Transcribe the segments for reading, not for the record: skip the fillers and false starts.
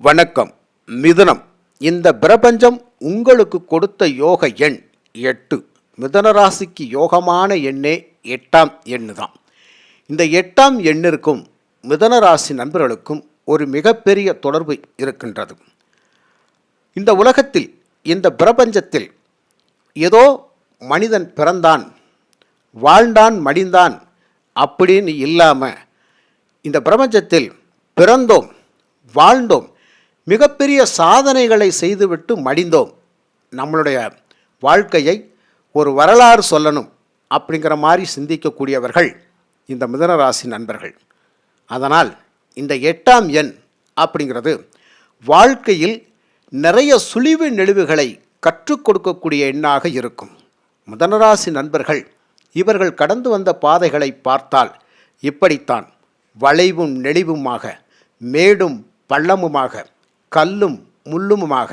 வணக்கம். மிதுனம். இந்த பிரபஞ்சம் உங்களுக்கு கொடுத்த யோக எண் 8. மிதுன ராசிக்கு யோகமான எண்ணே 8ஆம் எண்ணு தான். இந்த 8ஆம் எண்ணிற்கும் மிதுன ராசி நண்பர்களுக்கும் ஒரு மிகப்பெரிய தொடர்பு இருக்கின்றது. இந்த உலகத்தில், இந்த பிரபஞ்சத்தில் ஏதோ மனிதன் பிறந்தான், வாழ்ந்தான், மடிந்தான் அப்படின்னு இல்லாமல் இந்த பிரபஞ்சத்தில் பிறந்தோம், வாழ்ந்தோம், மிகப்பெரிய சாதனைகளை செய்துவிட்டு மடிந்தோம். நம்மளுடைய வாழ்க்கையை ஒரு வரலாறு சொல்லணும் அப்படிங்கிற மாதிரி சிந்திக்கக்கூடியவர்கள் இந்த மிதுன ராசி நண்பர்கள். அதனால் இந்த 8ஆம் எண் அப்படிங்கிறது வாழ்க்கையில் நிறைய சுழிவு நெளிவுகளை கற்றுக் கொடுக்கக்கூடிய எண்ணாக இருக்கும். மிதுன ராசி நண்பர்கள் இவர்கள் கடந்து வந்த பாதைகளை பார்த்தால் இப்படித்தான் வளைவும் நெளிவுமாக, மேடும் பள்ளமுமாக, கல்லும் முள்ளுமாக,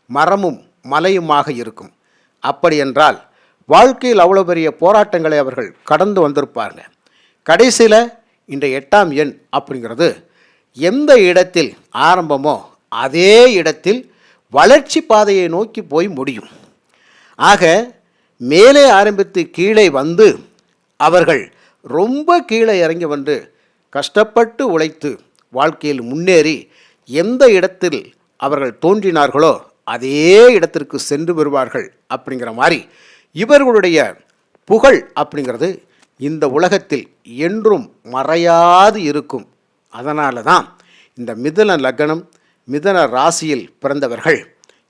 மரமும் மலையுமாக இருக்கும். அப்படி என்றால் வாழ்க்கையில் அவ்வளோ பெரிய போராட்டங்களை அவர்கள் கடந்து வந்திருப்பாங்க. கடைசியில் இந்த 8ஆம் எண் அப்படிங்கிறது எந்த இடத்தில் ஆரம்பமோ அதே இடத்தில் வளர்ச்சி பாதையை நோக்கி போய் முடியும். ஆக மேலே ஆரம்பித்து கீழே வந்து அவர்கள் ரொம்ப கீழே இறங்கி வந்து கஷ்டப்பட்டு உழைத்து வாழ்க்கையில் முன்னேறி எந்த இடத்தில் அவர்கள் தோன்றினார்களோ அதே இடத்திற்கு சென்று வருவார்கள். அப்படிங்கிற மாதிரி இவர்களுடைய புகழ் அப்படிங்கிறது இந்த உலகத்தில் என்றும் மறையாது இருக்கும். அதனால தான் இந்த மிதுன லக்னம், மிதுன ராசியில் பிறந்தவர்கள்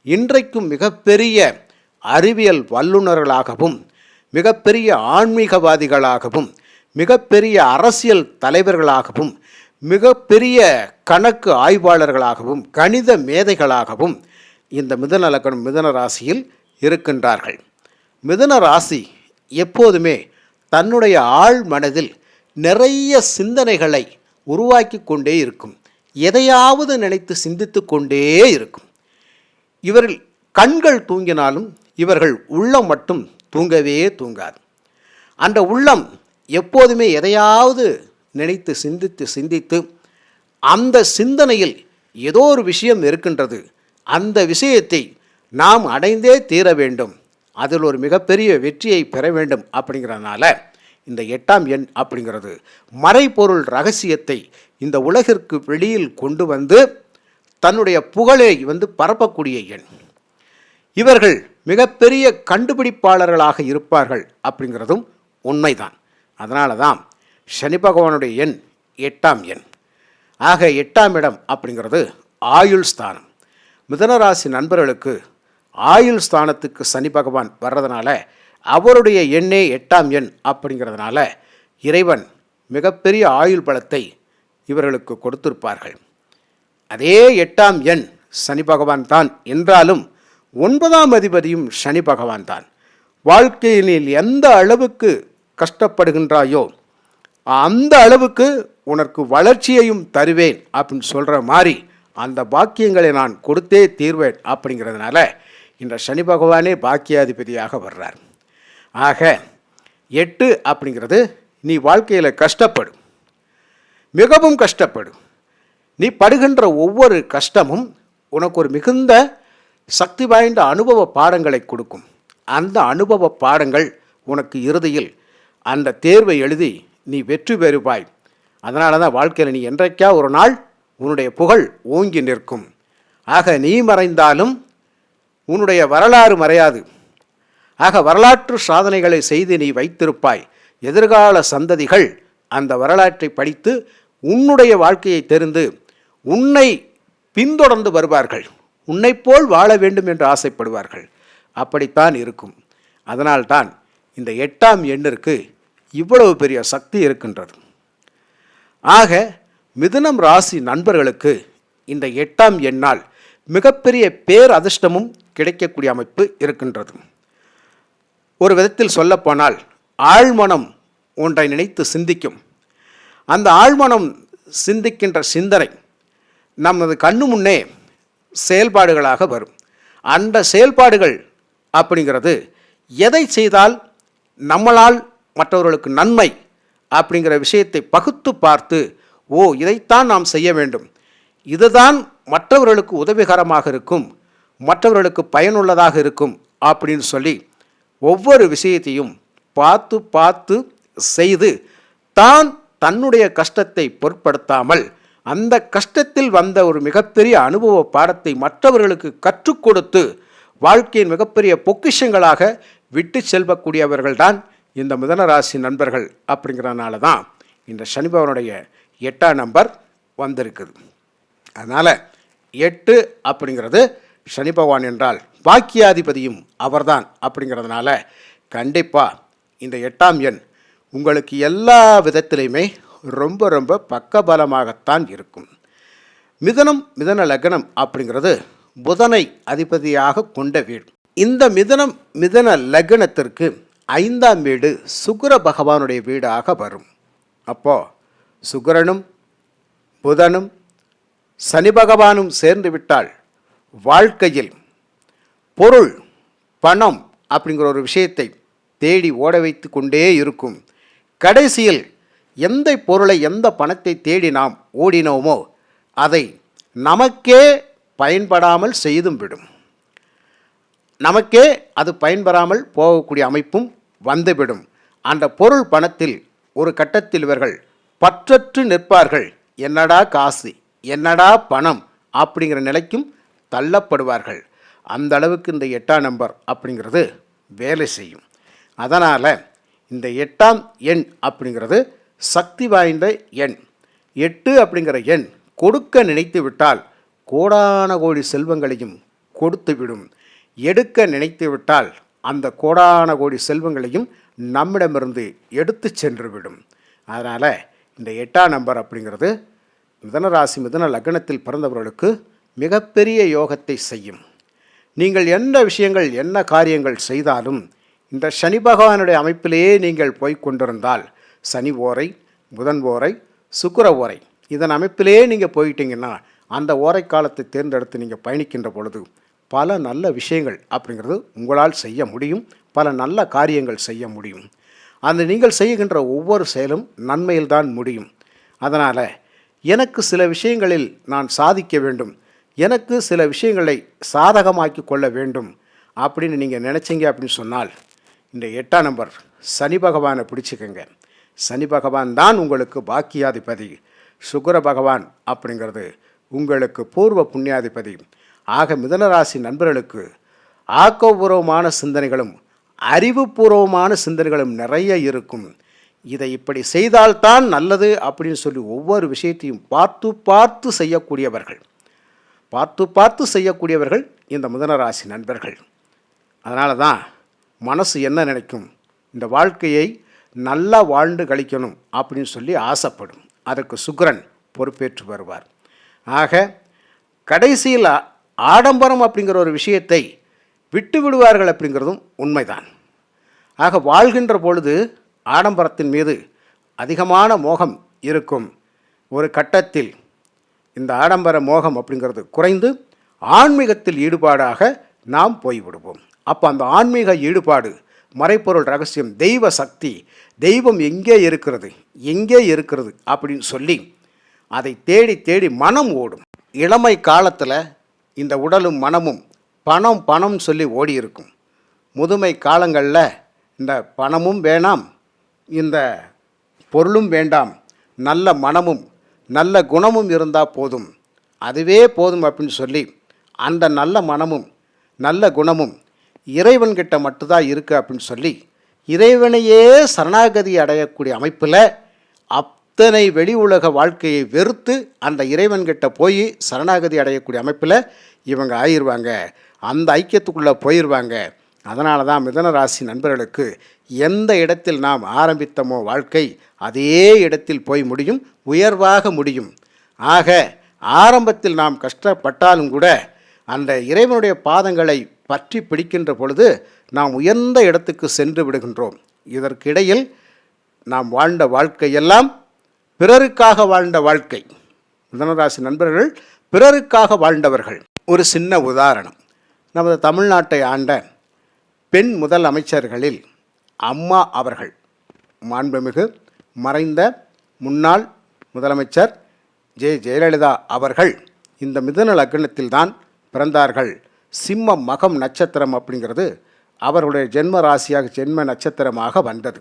இன்றைக்கும் மிகப்பெரிய அறிவியல் வல்லுநர்களாகவும், மிகப்பெரிய ஆன்மீகவாதிகளாகவும், மிகப்பெரிய அரசியல் தலைவர்களாகவும், மிகப்பெரிய கணக்கு ஆய்வாளர்களாகவும், கணித மேதைகளாகவும் இந்த மிதுன லக்னம், மிதுன ராசியில் இருக்கின்றார்கள். மிதுன ராசி எப்போதுமே தன்னுடைய ஆழ் மனதில் நிறைய சிந்தனைகளை உருவாக்கி கொண்டே இருக்கும். எதையாவது நினைத்து சிந்தித்து கொண்டே இருக்கும். இவர்கள் கண்கள் தூங்கினாலும் இவர்கள் உள்ளம் மட்டும் தூங்கவே தூங்காது. அந்த உள்ளம் எப்போதுமே எதையாவது நினைத்து சிந்தித்து அந்த சிந்தனையில் ஏதோ ஒரு விஷயம் இருக்கின்றது, அந்த விஷயத்தை நாம் அடைந்தே தீர வேண்டும், அதில் ஒரு மிகப்பெரிய வெற்றியை பெற வேண்டும். அப்படிங்கிறதுனால இந்த 8ஆம் எண் அப்படிங்கிறது மறைபொருள் ரகசியத்தை இந்த உலகிற்கு வெளியில் கொண்டு வந்து தன்னுடைய புகழை பரப்பக்கூடிய எண். இவர்கள் மிகப்பெரிய கண்டுபிடிப்பாளர்களாக இருப்பார்கள் அப்படிங்கிறதும் உண்மைதான். அதனால தான் சனி பகவானுடைய எண் 8ஆம் எண். ஆக 8ஆம் இடம் அப்படிங்கிறது ஆயுள் ஸ்தானம். மிதுன ராசி நண்பர்களுக்கு ஆயுள் ஸ்தானத்துக்கு சனி பகவான் வர்றதுனால அவருடைய எண்ணே 8ஆம் எண் அப்படிங்கிறதுனால இறைவன் மிகப்பெரிய ஆயுள் பலத்தை இவர்களுக்கு கொடுத்திருப்பார்கள். அதே 8ஆம் எண் சனி பகவான் தான் என்றாலும் 9ஆம் அதிபதியும் சனி பகவான் தான். வாழ்க்கையில் எந்த அளவுக்கு கஷ்டப்படுகின்றாயோ அந்த அளவுக்கு உனக்கு வளர்ச்சியையும் தருவேன் அப்படின்னு சொல்கிற மாதிரி அந்த பாக்கியங்களை நான் கொடுத்தே தீர்வேன். அப்படிங்கிறதுனால இந்த சனி பகவானே பாக்கியாதிபதியாக வர்றார். ஆக 8 அப்படிங்கிறது நீ வாழ்க்கையில் கஷ்டப்படு, மிகவும் கஷ்டப்படு. நீ படுகின்ற ஒவ்வொரு கஷ்டமும் உனக்கு ஒரு மிகுந்த சக்தி வாய்ந்த அனுபவ பாடங்களை கொடுக்கும். அந்த அனுபவ பாடங்கள் உனக்கு இறுதியில் அந்த தேர்வை எழுதி நீ வெற்றி பெறுவாய். அதனால தான் வாழ்க்கையில் நீ என்றைக்கா ஒரு நாள் உன்னுடைய புகழ் ஓங்கி நிற்கும். ஆக நீ மறைந்தாலும் உன்னுடைய வரலாறு மறையாது. ஆக வரலாற்று சாதனைகளை செய்து நீ வைத்திருப்பாய். எதிர்கால சந்ததிகள் அந்த வரலாற்றை படித்து உன்னுடைய வாழ்க்கையை தெரிந்து உன்னை பின்தொடர்ந்து வருவார்கள். உன்னை போல் வாழ வேண்டும் என்று ஆசைப்படுவார்கள். அப்படித்தான் இருக்கும். அதனால்தான் இந்த 8ஆம் எண்ணிற்கு இவ்வளவு பெரிய சக்தி இருக்கின்றது. ஆக மிதுனம் ராசி நண்பர்களுக்கு இந்த 8ஆம் எண்ணால் மிகப்பெரிய பேர் அதிர்ஷ்டமும் கிடைக்கக்கூடிய அமைப்பு இருக்கின்றது. ஒரு விதத்தில் சொல்லப்போனால் ஆழ்மனம் ஒன்றை நினைத்து சிந்திக்கும். அந்த ஆழ்மனம் சிந்திக்கின்ற சிந்தனை நமது கண்ணு முன்னே செயல்பாடுகளாக வரும். அந்த செயல்பாடுகள் அப்படிங்கிறது எதை செய்தால் நம்மளால் மற்றவர்களுக்கு நன்மை அப்படிங்கிற விஷயத்தை பகுத்து பார்த்து, ஓ இதைத்தான் நாம் செய்ய வேண்டும், இதுதான் மற்றவர்களுக்கு உதவிகரமாக இருக்கும், மற்றவர்களுக்கு பயனுள்ளதாக இருக்கும் அப்படின்னு சொல்லி ஒவ்வொரு விஷயத்தையும் பார்த்து பார்த்து செய்து தான் தன்னுடைய கஷ்டத்தை பொருட்படுத்தாமல் அந்த கஷ்டத்தில் வந்த ஒரு மிகப்பெரிய அனுபவ பாடத்தை மற்றவர்களுக்கு கற்றுக் கொடுத்து வாழ்க்கையின் மிகப்பெரிய பொக்கிஷங்களாக விட்டு செல்வக்கூடியவர்கள்தான் இந்த மிதுனராசி நண்பர்கள். அப்படிங்கிறதுனால தான் இந்த சனி பகவானுடைய 8ஆம் நம்பர் வந்திருக்குது. அதனால் 8 அப்படிங்கிறது சனி பகவான் என்றால் பாக்கியாதிபதியும் அவர்தான். அப்படிங்கிறதுனால கண்டிப்பாக இந்த 8ஆம் எண் உங்களுக்கு எல்லா விதத்திலையுமே ரொம்ப ரொம்ப பக்கபலமாகத்தான் இருக்கும். மிதன லக்னம் அப்படிங்கிறது புதனை அதிபதியாக கொண்ட வீடு. இந்த மிதன லக்னத்திற்கு 5ஆம் வீடு சுக்கிர பகவானுடைய வீடாக வரும். அப்போது சுக்கிரனும் புதனும் சனி பகவானும் சேர்ந்து விட்டால் வாழ்க்கையில் பொருள் பணம் அப்படிங்கிற ஒரு விஷயத்தை தேடி ஓட வைத்து கொண்டே இருக்கும். கடைசியில் எந்த பொருளை எந்த பணத்தை தேடி நாம் ஓடினோமோ அதை நமக்கே பயன்படாமல் செய்தும் விடும். நமக்கே அது பயன்பெறாமல் போகக்கூடிய அமைப்பும் வந்துவிடும். அந்த பொருள் பணத்தில் ஒரு கட்டத்தில் இவர்கள் பற்றற்று நிற்பார்கள். என்னடா காசு, என்னடா பணம் அப்படிங்கிற நிலைக்கும் தள்ளப்படுவார்கள். அந்த அளவுக்கு இந்த 8ஆம் நம்பர் அப்படிங்கிறது வேலை செய்யும். அதனால் இந்த 8ஆம் எண் அப்படிங்கிறது சக்தி வாய்ந்த எண். 8 அப்படிங்கிற எண் கொடுக்க நினைத்து விட்டால் கோடான கோடி செல்வங்களையும் கொடுத்து விடும். எடுக்க நினைத்து விட்டால் அந்த கோடான கோடி செல்வங்களையும் நம்மிடமிருந்து எடுத்து சென்று விடும். அதனால் இந்த 8ஆம் நம்பர் அப்படிங்கிறது மிதுனராசி மிதுன லக்னத்தில் பிறந்தவர்களுக்கு மிகப்பெரிய யோகத்தை செய்யும். நீங்கள் என்ன விஷயங்கள் என்ன காரியங்கள் செய்தாலும் இந்த சனி பகவானுடைய அமைப்பிலேயே நீங்கள் போய்கொண்டிருந்தால், சனி ஓரை, புதன் ஓரை, சுக்கிர ஓரை, இதன் அமைப்பிலேயே நீங்கள் போயிட்டீங்கன்னா அந்த ஓரை காலத்தை தேர்ந்தெடுத்து நீங்கள் பயணிக்கின்ற பொழுது பல நல்ல விஷயங்கள் அப்படிங்கிறது உங்களால் செய்ய முடியும். பல நல்ல காரியங்கள் செய்ய முடியும். அந்த நீங்கள் செய்கின்ற ஒவ்வொரு செயலும் நன்மையில்தான் முடியும். அதனால் எனக்கு சில விஷயங்களில் நான் சாதிக்க வேண்டும், எனக்கு சில விஷயங்களை சாதகமாக்கி கொள்ள வேண்டும் அப்படின்னு நீங்கள் நினச்சிங்க அப்படின்னு சொன்னால் இந்த 8ஆம் நம்பர் சனி பகவானை பிடிச்சிக்கங்க. சனி பகவான் தான் உங்களுக்கு பாக்கியாதிபதி. சுக்கிர பகவான் அப்படிங்கிறது உங்களுக்கு பூர்வ புண்ணியாதிபதி. ஆக மிதுனராசி நண்பர்களுக்கு ஆக்கப்பூர்வமான சிந்தனைகளும் அறிவுபூர்வமான சிந்தனைகளும் நிறைய இருக்கும். இதை இப்படி செய்தால்தான் நல்லது அப்படின்னு சொல்லி ஒவ்வொரு விஷயத்தையும் பார்த்து பார்த்து செய்யக்கூடியவர்கள் இந்த மிதுனராசி நண்பர்கள். அதனால தான் மனசு என்ன நினைக்கும், இந்த வாழ்க்கையை நல்லா வாழ்ந்து கழிக்கணும் அப்படின்னு சொல்லி ஆசைப்படும். அதற்கு சுக்கிரன் பொறுப்பேற்று வருவார். ஆக கடைசியில் ஆடம்பரம் அப்படிங்கிற ஒரு விஷயத்தை விட்டு விடுவார்கள் அப்படிங்கிறதும் உண்மைதான். ஆக வாழ்கின்ற பொழுது ஆடம்பரத்தின் மீது அதிகமான மோகம் இருக்கும். ஒரு கட்டத்தில் இந்த ஆடம்பர மோகம் அப்படிங்கிறது குறைந்து ஆன்மீகத்தில் ஈடுபாடாக நாம் போய்விடுவோம். அப்போ அந்த ஆன்மீக ஈடுபாடு, மறைப்பொருள் ரகசியம், தெய்வ சக்தி, தெய்வம் எங்கே இருக்கிறது அப்படின்னு சொல்லி அதை தேடி தேடி மனம் ஓடும். இளமை காலத்தில் இந்த உடலும் மனமும் பணம் சொல்லி ஓடி இருக்கும். முதுமை காலங்களில் இந்த பணமும் வேணாம், இந்த பொருளும் வேண்டாம், நல்ல மனமும் நல்ல குணமும் இருந்தால் போதும், அதுவே போதும் அப்படின்னு சொல்லி அந்த நல்ல மனமும் நல்ல குணமும் இறைவன்கிட்ட மட்டும்தான் இருக்குது அப்படின்னு சொல்லி இறைவனையே சரணாகதி அடையக்கூடிய அமைப்பில் அத்தனை வெளி உலக வாழ்க்கையை வெறுத்து அந்த இறைவன்கிட்ட போய் சரணாகதி அடையக்கூடிய அமைப்பில் இவங்க ஆயிடுவாங்க. அந்த ஐக்கியத்துக்குள்ளே போயிடுவாங்க. அதனால தான் மிதுனராசி நண்பர்களுக்கு எந்த இடத்தில் நாம் ஆரம்பித்தமோ வாழ்க்கை அதே இடத்தில் போய் முடியும், உயர்வாக முடியும். ஆக ஆரம்பத்தில் நாம் கஷ்டப்பட்டாலும் கூட அந்த இறைவனுடைய பாதங்களை பற்றி பிடிக்கின்ற பொழுது நாம் உயர்ந்த இடத்துக்கு சென்று விடுகின்றோம். இதற்கிடையில் நாம் வாழ்ந்த வாழ்க்கையெல்லாம் பிறருக்காக வாழ்ந்த வாழ்க்கை. மிதுனராசி நண்பர்கள் பிறருக்காக வாழ்ந்தவர்கள். ஒரு சின்ன உதாரணம், நமது தமிழ்நாட்டை ஆண்ட பெண் முதல் அமைச்சர்களில் அம்மா அவர்கள், மாண்புமிகு மறைந்த முன்னாள் முதலமைச்சர் ஜெயலலிதா அவர்கள் இந்த மிதுன லக்னத்தில் தான் பிறந்தார்கள். சிம்ம மகம் நட்சத்திரம் அப்படிங்கிறது அவர்களுடைய ஜென்ம ராசியாக ஜென்ம நட்சத்திரமாக வந்தது.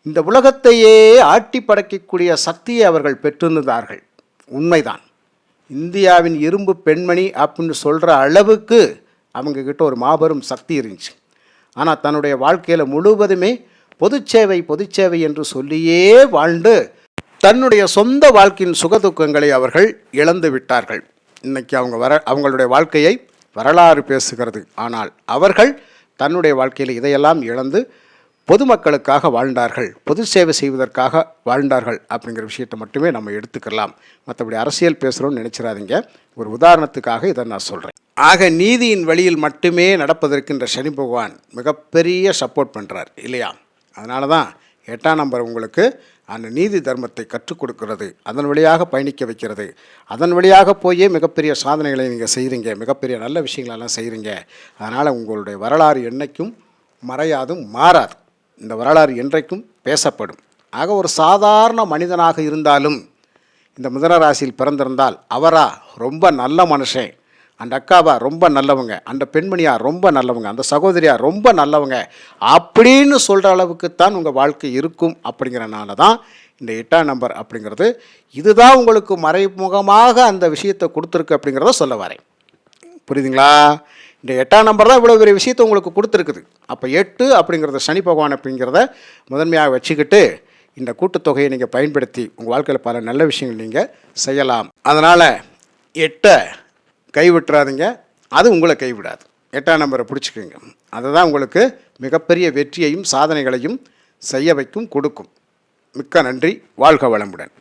இந்த உலகத்தையே ஆட்டி படைக்கக்கூடிய சக்தியை அவர்கள் பெற்றிருந்தார்கள். உண்மைதான். இந்தியாவின் இரும்பு பெண்மணி அப்படின்னு சொல்கிற அளவுக்கு அவங்கக்கிட்ட ஒரு மாபெரும் சக்தி இருந்துச்சு. ஆனால் தன்னுடைய வாழ்க்கையில் முழுவதுமே பொதுச்சேவை பொதுச்சேவை என்று சொல்லியே வாழ்ந்து தன்னுடைய சொந்த வாழ்க்கையின் சுகதுக்கங்களை அவர்கள் இழந்து விட்டார்கள். இன்றைக்கி அவங்களுடைய வாழ்க்கையை வரலாறு பேசுகிறது. ஆனால் அவர்கள் தன்னுடைய வாழ்க்கையில் இதையெல்லாம் இழந்து பொதுமக்களுக்காக வாழ்ந்தார்கள், பொது சேவை செய்வதற்காக வாழ்ந்தார்கள் அப்படிங்கிற விஷயத்தை மட்டுமே நம்ம எடுத்துக்கலாம். மற்றபடி அரசியல் பேசுகிறோன்னு நினச்சிடாதீங்க. ஒரு உதாரணத்துக்காக இதை நான் சொல்கிறேன். ஆக நீதியின் வழியில் மட்டுமே நடப்பதற்கு இந்த சனி பகவான் மிகப்பெரிய சப்போர்ட் பண்ணுறார் இல்லையா? அதனால தான் 8ஆம் நம்பர் உங்களுக்கு அந்த நீதி தர்மத்தை கற்றுக் கொடுக்கிறது, அதன் வழியாக பயணிக்க வைக்கிறது. அதன் வழியாக போயே மிகப்பெரிய சாதனைகளை நீங்கள் செய்கிறீங்க, மிகப்பெரிய நல்ல விஷயங்களெல்லாம் செய்கிறீங்க. அதனால் உங்களுடைய வரலாறு என்றைக்கும் மறையாதும் மாறாது. இந்த வரலாறு என்றைக்கும் பேசப்படும். ஆக ஒரு சாதாரண மனிதனாக இருந்தாலும் இந்த மிதுன ராசியில் பிறந்திருந்தால் அவரா ரொம்ப நல்ல மனுஷன், அந்த அக்காவா ரொம்ப நல்லவங்க, அந்த பெண்மணியா ரொம்ப நல்லவங்க, அந்த சகோதரியா ரொம்ப நல்லவங்க அப்படின்னு சொல்கிற அளவுக்குத்தான் உங்கள் வாழ்க்கை இருக்கும். அப்படிங்கிறனால தான் இந்த 8ஆம் நம்பர் அப்படிங்கிறது இதுதான் உங்களுக்கு மறைமுகமாக அந்த விஷயத்தை கொடுத்துருக்கு அப்படிங்கிறத சொல்ல வரேன். புரியுதுங்களா? இந்த 8ஆம் நம்பர் தான் இவ்வளோ பெரிய விஷயத்தை உங்களுக்கு கொடுத்துருக்குது. அப்போ 8 அப்படிங்கிறத சனி பகவான் அப்படிங்கிறத முதன்மையாக வச்சுக்கிட்டு இந்த கூட்டுத்தொகையை நீங்கள் பயன்படுத்தி உங்கள் வாழ்க்கையில் பல நல்ல விஷயங்கள் நீங்கள் செய்யலாம். அதனால் 8 கைவிட்டுறாதீங்க, அது உங்களை கைவிடாது. 8ஆம் நம்பரை பிடிச்சிக்கோங்க. அதுதான் உங்களுக்கு மிகப்பெரிய வெற்றியையும் சாதனைகளையும் செய்ய வைக்கும், கொடுக்கும். மிக்க நன்றி. வாழ்க வளமுடன்.